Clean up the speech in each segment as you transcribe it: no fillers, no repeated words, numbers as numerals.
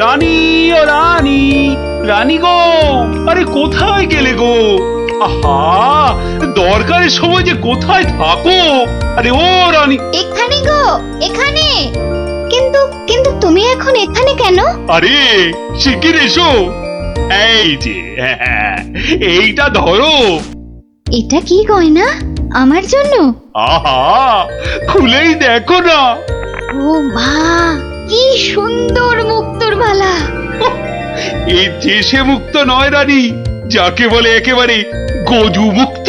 রানী ও রানী, রানী গো, আরে কোথায় গেলে গো? আহা, দরকারের সময় যে কোথায় থাকো? আরে ও রানী। এখানে গো, এখানে। কিন্তু কিন্তু তুমি এখন এখানে কেন? আরে শিগগির এসো। এই যে এইটা ধরো। এটা কি গয়না? আমার জন্য? আহা, খুলেই দেখো না। ও মা, কি সুন্দর মুক্তোর মালা! এই দেশে মুক্ত নয় রানী, যাকে বলে একেবারে গজু মুক্ত।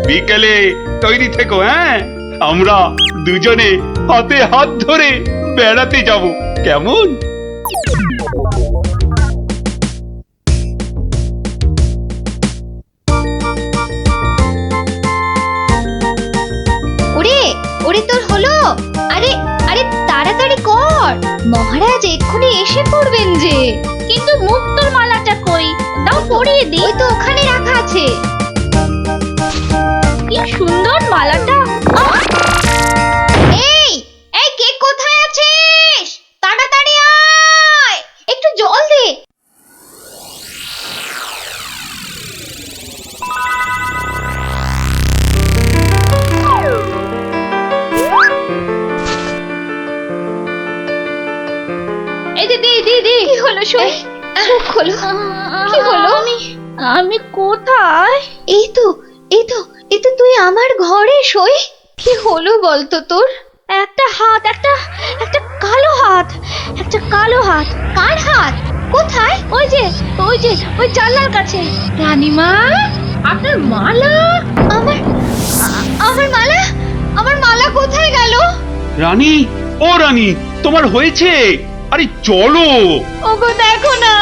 বিকেলে তৈরি থেকো, হ্যাঁ? আমরা দুজনে হাতে হাত ধরে বেড়াতে যাব, কেমন? ওরে ওরে, তোর হলো? আরে আরে, তাড়াতাড়ি কর, মহারাজ এক্ষুনি এসে পড়বেন যে। কিন্তু মুক্তোর মালাটা কই? দাও পরিয়ে দিই। ওই তো ওখানে রাখা আছে। কি সুন্দর মালাটা! এই এই, কে কোথায় আছিস? তাড়াতাড়ি আয়, একটু জল দে। এই যে, দি দি দি, কি হলো? শুন, মুখ খোলো। কি হলো? আমি কোথায়? এই তো এই তো এই তো, তুই আমার ঘরে সই। কি হলো বলতো তোর? একটা হাত, একটা একটা কালো হাত, একটা কালো হাত। কার হাত? কোথায়? ওই যে ওই যে ওই জানলার কাছে। রানীমা, আপনার মালা! আমার আমার মালা, আমার মালা কোথায় গেল? রানী ও রানী, তোমার হয়েছে? আরে চলো। ওগো দেখো না,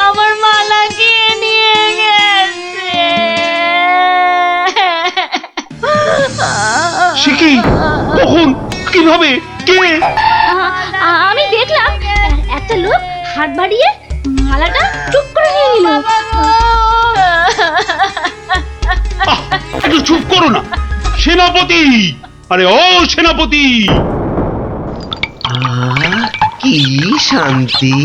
আমার মালা কে নিয়ে গেছে। সে কি? কখন? কিভাবে? কে? আমি দেখলাম একটা লোক হাত বাড়িয়ে মালাটা চুপ করে নিয়ে নিল। একটু চুপ করো না সেনাপতি। আরে ও সেনাপতি! কি শান্তি!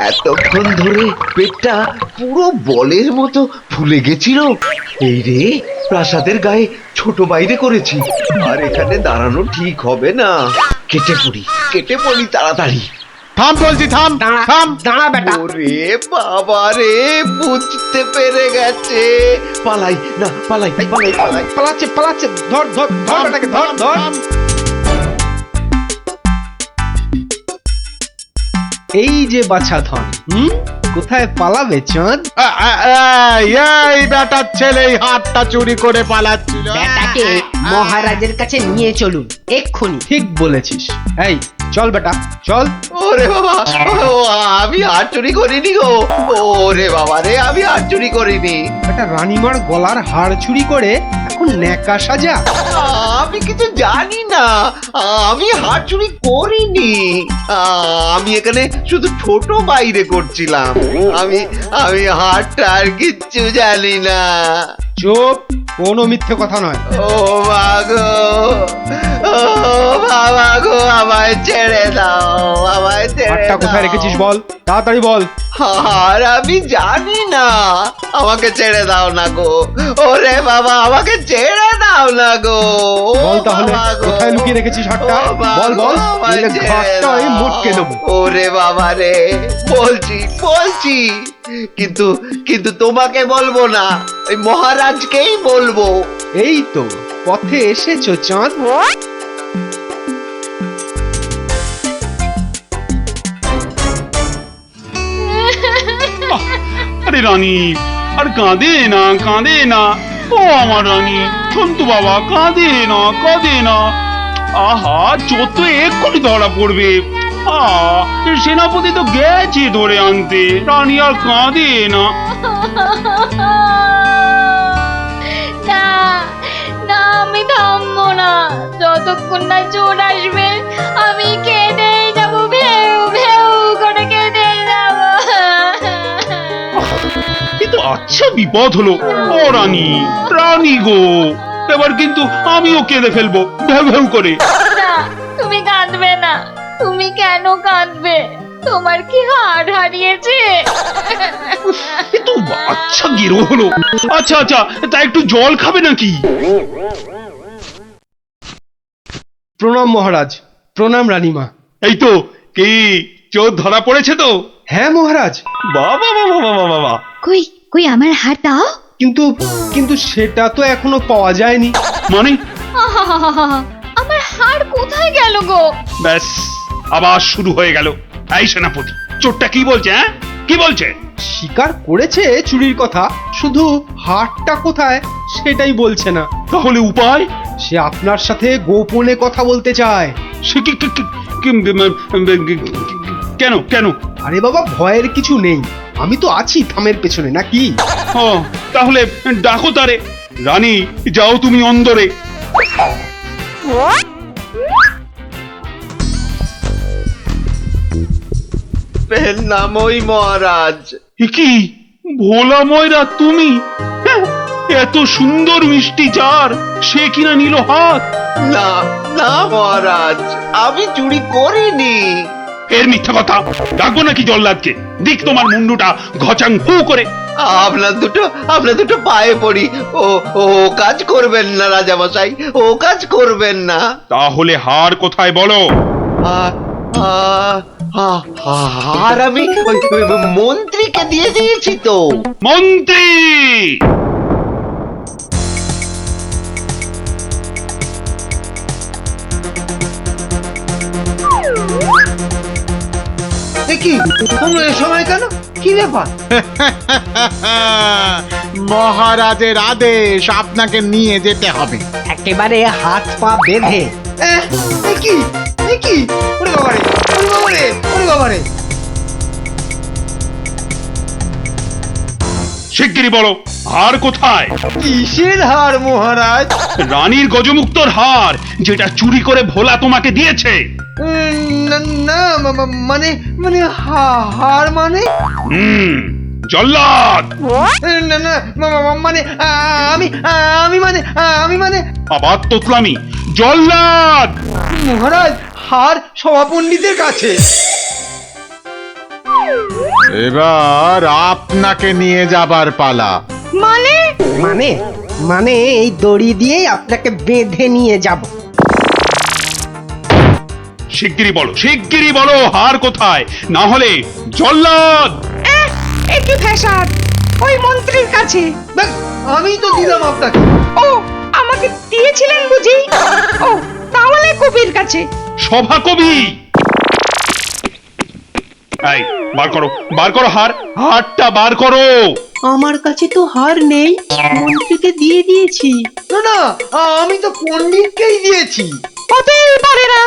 এতক্ষণ ধরে পেটটা পুরো বলের মতো ফুলে গেছিল। এই রে, প্রাসাদের গায়ে ছোট বাইরে করেছি, আর এখানে দাঁড়ানো ঠিক হবে না। কেটে পড়ি তাড়াতাড়ি। থাম বলছি, থাম থাম। দাঁড়া বেটা। ওরে বাবা রে, বুঝতে পেরে গেছে। পালাই না, পালাই পালাই পালাই। পালাচ্ছে পালাচ্ছে, ধর ধর ধর বেটাকে, ধর ধর। এই যে বাছা ধন, কোথায় পালাবে চাঁদ? এই বেটার ছেলে এই হাতটা চুরি করে পালাচ্ছিল। বেটাকে মহারাজের কাছে নিয়ে চলুন এক্ষুনি। ঠিক বলেছিস। এই চল বেটা, চল। ওরে বাবা, আমি হাত চুরি করিনি গো। ওরে বাবা রে, আমি হাত চুরি করিনি। বেটা রানীমার গলার হাড় চুরি করে এখন ন্যাকা সাজা। আমি কিছু জানি না, আমি হাত চুরি করিনি। আমি এখানে শুধু ছোট বাইরে করছিলাম। আমি আমি হাতটা আর কিচ্ছু জানি না। চুপ, কোনো মিথ্যে কথা নয়। ও মা গো, ও বাবা গো, আমায় ছেড়ে দাও, আমায় ছেড়ে হাতটা কোথায় দাও। রেখেছিস বল, তাড়াতাড়ি বল। আর আমি জানি না, আমাকে ছেড়ে দাও না গো। ওরে বাবা, আমাকে ছেড়ে দাও না গো। বল তাহলে, বাবা গো। কোথায় লুকিয়ে রেখেছিস হাতটা? ও বাবা বল বল, গো, আমায় নইলে ছেড়ে ঘাটটা আমি দাও। মোটকে দেবো। ওরে বাবা রে, বলছি বলছি, কিন্তু কিন্তু তোমাকে বলবো না, ওই মহারাজকেই বলবো। এই তো পথে এসেছো চাঁদ। আরে রানী, আর কাঁদে না, কাঁদে না। ও আমার রানী, সন্তু বাবা, কাঁদে না, কাঁদে না। আহা, চোর তো এক্ষুনি ধরা পড়বে। সেনাপতি তো গেছে ধরে আনতে। রানী আর কাঁদে না। না না, আমি থামবো না যতক্ষণ না চোর আসবে। আমি কেঁদেই যাবো, ভেউ ভেউ করে কেঁদে যাবো। কিন্তু আচ্ছা বিপদ হলো। ও রানী, রানী গো, এবার কিন্তু আমিও কেঁদে ফেলবো ভেউ ভেউ করে। না, তুমি কাঁদবে না। তুমি কেন কাঁদবে? তোমার কি হাড় হারিয়েছে? এ তো আচ্ছা গেরো হলো। আচ্ছা আচ্ছা, তা একটু জল খাবে নাকি? প্রণাম মহারাজ, প্রণাম রানীমা। এই তো, কি চোর ধরা পড়েছে তো? হ্যাঁ মহারাজ, বাবা বাবা বাবা বাবা, কই কই আমার হাড় দাও। কিন্তু কিন্তু সেটা তো এখনো পাওয়া যায়নি। মানে? আহাহাহাহা, আমার হাড় কোথায় গেল গো? ব্যাস, আবার শুরু হয়ে গেল। এই সেনাপতি, চোরটা কি বলছে? হ্যাঁ, কি বলছে? স্বীকার করেছে চুরির কথা, শুধু হাটটা কোথায় সেটাই বলছে না। তাহলে উপায়? সে আপনার সাথে গোপনে কথা বলতে চায়। সে কেন কেন? আরে বাবা, ভয়ের কিছু নেই, আমি তো আছি থামের পেছনে, নাকি? ও, তাহলে ডাকো তারে। রানী, যাও তুমি অন্দরে। এর নামই মহারাজ। এ কি ভোলা ময়রা তুমি? হ্যাঁ, এত সুন্দর মিষ্টি চার, সে কিনা নিল হাত। না না মহারাজ, আমি চুরি করিনি। এর মিথ্যা কথা। ডাকবো নাকি জল্লাদকে? দিক তোমার মুন্ডুটা ঘচাং ফু করে। আপনার দুটো পায়ে পড়ি। ও ও কাজ করবেন না রাজামশাই, ও কাজ করবেন না। তাহলে হার কোথায় বলো? আর আমি ওই মন্ত্রীকে দিয়ে দিয়েছি তো। মন্ত্রী! কি তোমরা এ সময় কেন? কি ব্যাপার? মহারাজের আদেশ, আপনাকে নিয়ে যেতে হবে। একেবারে হাত পা বেঁধে। কি ওরে বাবারে, ওরে বাবারে, ওরে বাবারে! শিগগিরই বলো, হার কোথায়? কিসের হার মহারাজ? রানীর গজমুক্তর হার, যেটা চুরি করে ভোলা তোমাকে দিয়েছে। না না, মানে মানে হার মানে? জল্লাদ! না না, মানে আমি মানে আবার তোতলামি। জল্লাদ! মহারাজ, হার সভাপণ্ডিতের কাছে। এবার আপনাকে নিয়ে যাবার পালা। মানে মানে মানে এই দড়ি দিয়ে আপনাকে বেঁধে নিয়ে যাব। শিগগিরই বলো হার কোথায়, না হলে জল্লাদ! একই ফ্যাশন, ওই মন্ত্রীর কাছে। আমি তো দিলাম আপনাকে। ও, আমাকে দিয়েছিলেন বুঝি? ও, তাহলে কবির কাছে। সভা কবি! এই, বার করো হার, হারটা বার করো। আমার কাছে তো হার নেই, মন্ত্রীকে দিয়ে দিয়েছি। না না, আমি তো পণ্ডিতকেই দিয়েছি। হতেই পারে না,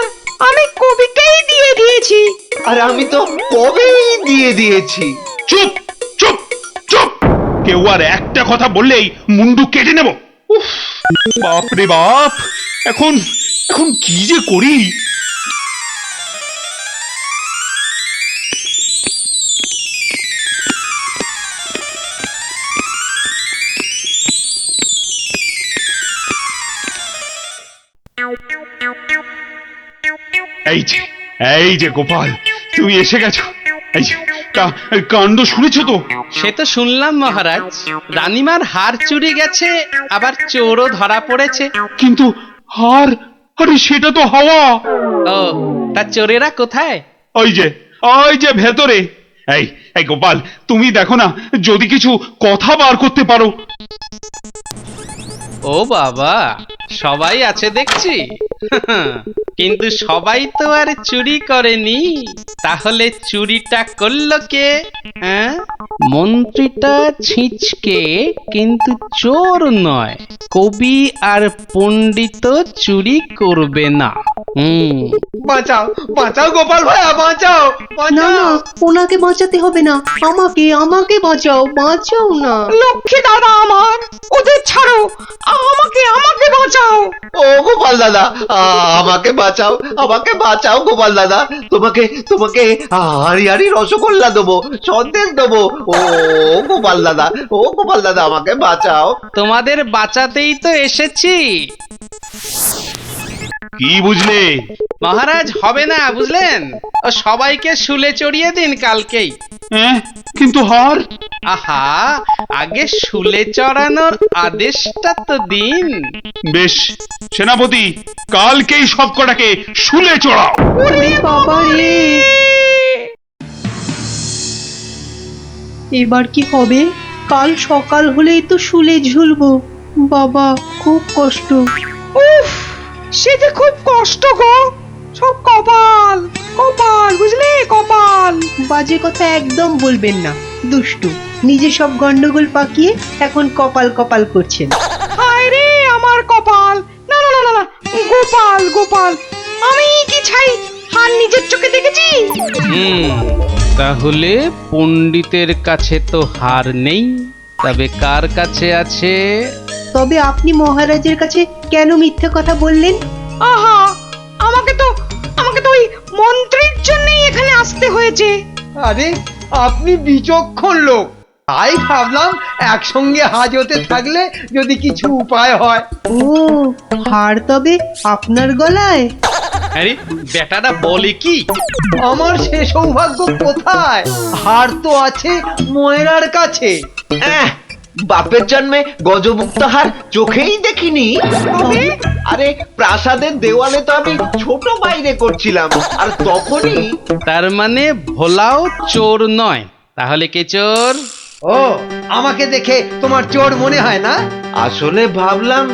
আমি কবিকেই দিয়ে দিয়েছি। আর আমি তো কবেই দিয়ে দিয়েছি। চুপ চুপ চুপ! কেউ আর একটা কথা বললেই মুন্ডু কেটে নেব। উফ, বাপ রে বাপ! এখন এখন কি যে করি! এই যে গোপাল, তুমি এসে গেছো। এই যে, তা কাণ্ড শুনেছো তো? সে তো শুনলাম মহারাজ, রানীমার হার চুরি গেছে, আবার চোরও ধরা পড়েছে। কিন্তু হার, আরে সেটা তো হাওয়া। ও, তা চোরেরা কোথায়? ওই যে ভেতরে। এই এই গোপাল, তুমি দেখো না, যদি কিছু কথা বার করতে পারো। ও বাবা, সবাই আছে দেখছি। কিন্তু সবাই তো আর চুরি করেনি, তাহলে চুরিটা করলো কে? হ্যাঁ, মন্ত্রীটা ছিঁচকে, কিন্তু চোর নয়। কবি আর পণ্ডিত চুরি করবে না। বাঁচাও বাঁচাও গোপাল ভাইয়া, বাঁচাও না না, বাঁচাও। ওনাকে বাঁচাতে হবে না, আমাকে বাঁচাও, বাঁচাও না। লক্ষ্মী দাদা আমার, ওদের ছাড়ো, আমাকে বাঁচাও। ও গোপাল দাদা, আমাকে বাঁচাও গোপাল দাদা। তোমাকে হাড়ি হাড়ি রসগোল্লা দেবো, সন্দেশ দেবো। ও গোপাল দাদা, আমাকে বাঁচাও। তোমাদের বাঁচাতেই তো এসেছি। কি বুঝলে? মহারাজ হবে না বুঝলেন, ও সবাইকে শুলে চড়িয়ে দিন কালকেই। হ্যাঁ, কিন্তু হার? আহা, আগে শুলে চড়ানোর আদেশটা তো দিন। বেশ, সেনাপতি কালকেই সব কটাকে শুলে চড়াও। ওরে বাবা রে, এবার কি হবে? কাল সকাল হলেই তো শুলে ঝুলবো। বাবা, খুব কষ্ট। উফ, সে যে খুব কষ্ট গো। সব কপাল কপাল, বুঝলে, কপাল। বাজে কথা একদম বলবেন না, দুষ্টু। নিজে সব গন্ডগোল পাকিয়ে এখন কপাল কপাল করছেন। হায় রে আমার কপাল! না না না না না, গোপাল গোপাল, আমি কি ছাই হার নিজের চোখে দেখেছি? তাহলে পণ্ডিতের কাছে তো হার নেই, তবে কার কাছে আছে? তবে আপনি মহারাজের কাছে কেন মিথ্যে কথা বললেন? আহা, আমাকে তো ওই মন্ত্রীর জন্যই এখানে আসতে হয়েছে। আরে আপনি বিচক্ষণ লোক, তাই ভাবলাম একসঙ্গে হাজতে থাকলে যদি কিছু উপায় হয়। ও, হার তবে আপনার গলায়? আরে বেটাটা বলে কি? আমার সে সৌভাগ্য কোথায়? হার তো আছে ময়রার কাছে। বাপের জন্মে গজমুক্ত হার চোখেই দেখিনি। আরে প্রাসাদের দেওয়ালে তো আমি ছোট বাইরে করছিলাম, আর তখনই। তার মানে ভোলাও চোর নয়, তাহলে কে চোর? ও, আমাকে দেখে তোমার চোর মনে হয় না? আসলে ভাবলাম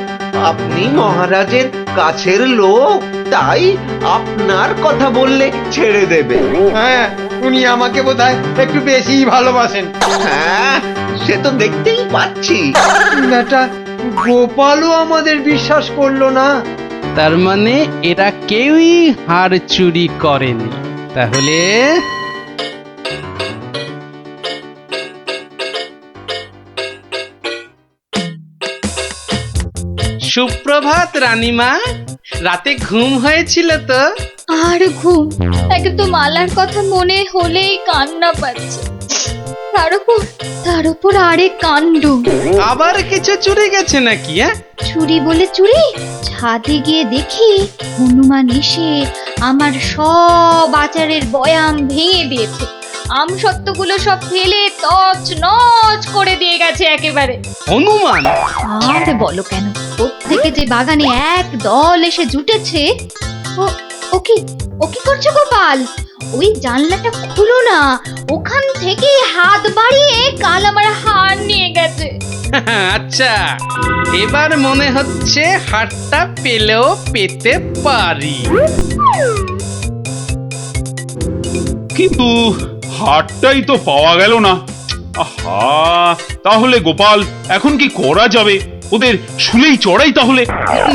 আপনি মহারাজের কাছের লোক, তাই আপনার কথা বললে ছেড়ে দেবে। হ্যাঁ, উনি আমাকে বোধহয় একটু বেশিই ভালোবাসেন। হ্যাঁ, সে তো দেখতেই পাচ্ছি। বেটা গোপালও আমাদের বিশ্বাস করলো না। তার মানে এরা কেউই হার চুরি করেনি। তাহলে সুপ্রভাত রানীমা, রাতে ঘুম হয়েছিল তো? আর ঘুম, একে তো মালার কথা মনে হলেই কান্না পাচ্ছে। তার উপর আরেক কাণ্ড। আবার কিছু চুরি গেছে নাকি? চুরি বলে চুরি, ছাদে গিয়ে দেখি হনুমান এসে আমার সব আচারের বয়াম ভেঙে দিয়েছে। আমসত্ত্বগুলো সব ফেলে তছ নছ করে দিয়ে গেছে একেবারে। হনুমান? আর বলো কেন, প্রত্যেকে যে বাগানে এক দল এসে জুটেছে। ও কি করছো গোপাল? ওই জানলাটা খুলো না, ওখান থেকে হাত বাড়িয়ে কাল আমার হার নিয়ে গেছে। আচ্ছা, এবার মনে হচ্ছে হারটা পেলেও পেতে পারি। কিন্তু হারটাই তো পাওয়া গেল না। আহা, তাহলে গোপাল এখন কি করা যাবে? ওদের শুলেই চড়াই তাহলে।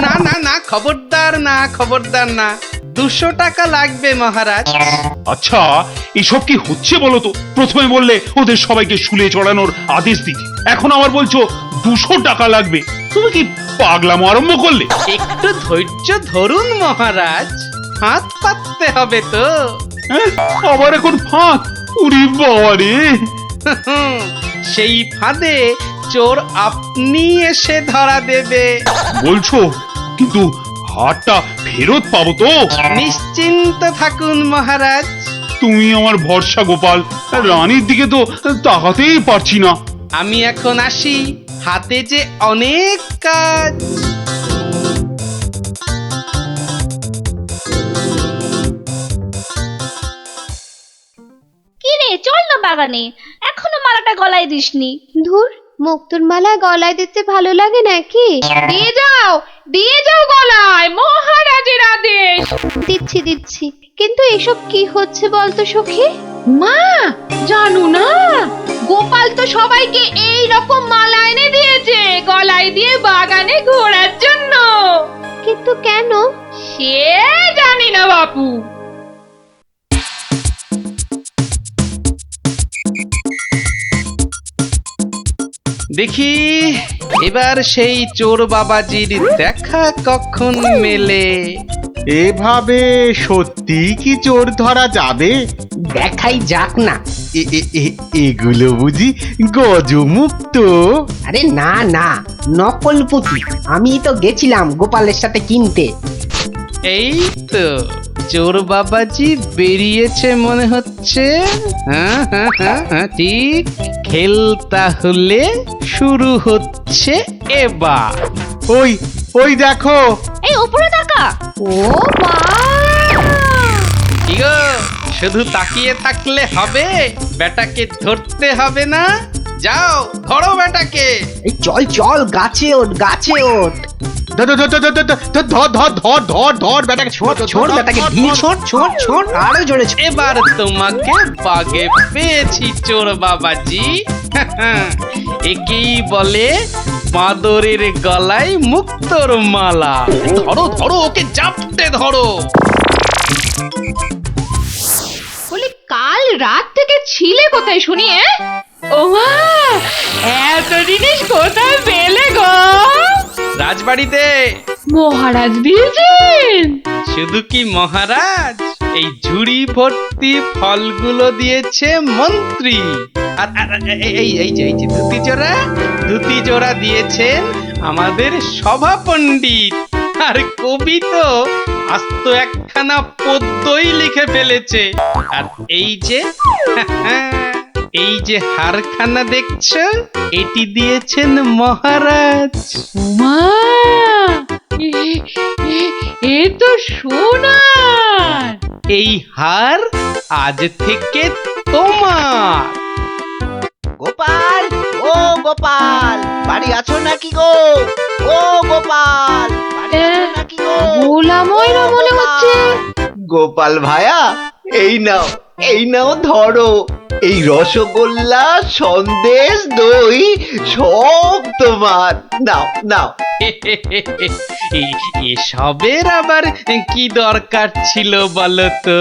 না না না, খবরদার না, খবরদার না। 200 টাকা লাগবে মহারাজ। আচ্ছা, এসব কি হচ্ছে বলো তো? প্রথমে বললে ওদের সবাইকে শুলে চড়ানোর আদেশ দিতে, এখন আবার বলছো 200 টাকা লাগবে। তুমি কি পাগলামো আরম্ভ করলে? একটু ধৈর্য ধরুন মহারাজ, হাত পাততে হবে তো। হ্যাঁ, আবার এখন ফাঁক? উরি বাবা রে! সেই ফাঁদে চোর আপনি এসে ধরা দেবে। বলছো, কিন্তু হারটা ফেরত পাবো তো? নিশ্চিন্ত থাকুন মহারাজ। তুমি আমার ভরসা গোপাল, রানীর দিকে তো তাকাতেই পারছি না। আমি এখন আসি, হাতে যে অনেক কাজ। কি রে, চল না বাগানে, এখনো মালাটা গলায় দিসনি। ধুর, মুক্তোর মালা গলায় দিতে ভালো লাগে নাকি? দিয়ে যাও গলায়, মহারাজের আদেশ। দিচ্ছি, কিন্তু এসব কি হচ্ছে বলতো সখী? মা, জানো না, গোপাল তো সবাইকে এই রকম মালা এনে দিয়েছে গলায় দিয়ে বাগানে ঘোরার জন্য। কিন্তু কেন সে জানি না বাপু। দেখি এবার সেই চোর বাবাজির দেখা কখন মেলে। এভাবে সত্যি কি চোর ধরা যাবে? দেখাই যাক না। এগুলো বুঝি গজমুক্ত? আরে না না, নকল পুঁতি। আমি তো গেছিলাম গোপালের সাথে কিনতে। এই তো চোর বাবাজি বেরিয়েছে মনে হচ্ছে। হ্যাঁ হ্যাঁ হ্যাঁ হ্যাঁ ঠিক। খেল তাহলে শুরু হচ্ছে এবার। ওই ওই দেখো, এই উপরে তাকা। ও মা! কি গো, শুধু তাকিয়ে থাকলে হবে? বেটাকে ধরতে হবে না? যাও ধরো বেটাকে। এই চল চল, গাছে ওঠ, গাছে ওঠ। ধর ধর ধর ধর ধর ধর ধর ধর ধর ধর বেটাকে ছোট ছোট বেটাকে ঢিল ছোট ছোট ছোট, আরো জোরে ছোট। এবার তোমাকে বাগে পেয়েছি চোর বাবাজি। একেই বলে বাঁদরের গলায় মুক্তোর মালা। ধরো ধরো, ওকে জাপটে ধরো। বলি কাল রাত থেকে ছিলে কোথায় শুনি? ও মা, এত জিনিস কোথায় পেলে গো? রাজবাড়িতে। মহারাজ দিয়েছেন? শুধু কি মহারাজ, এই ঝুড়ি ভর্তি ফলগুলো দিয়েছে মন্ত্রী। আর এই যে ধুতি জোড়া দিয়েছেন আমাদের সভা পণ্ডিত। আর কবি তো আস্ত একখানা পদ্যই লিখে ফেলেছে। আর এই যে হারখানা দেখছো, এটি দিয়েছেন মহারাজ। মা, এ তো সোনার। এই হার আজ থেকে তোমার। গোপাল, ও গোপাল, বাড়ি আছো নাকি গো? ও গোপাল, বাড়ি আছো নাকি গো? ভোলা ময়রা মনে হচ্ছে। গোপাল ভায়া, এই নাও, এই নাও ধরো। এই রসগোল্লা, সন্দেশ, দই সব তোমার। নাও নাও। এসবের আবার কি দরকার ছিল বলো তো?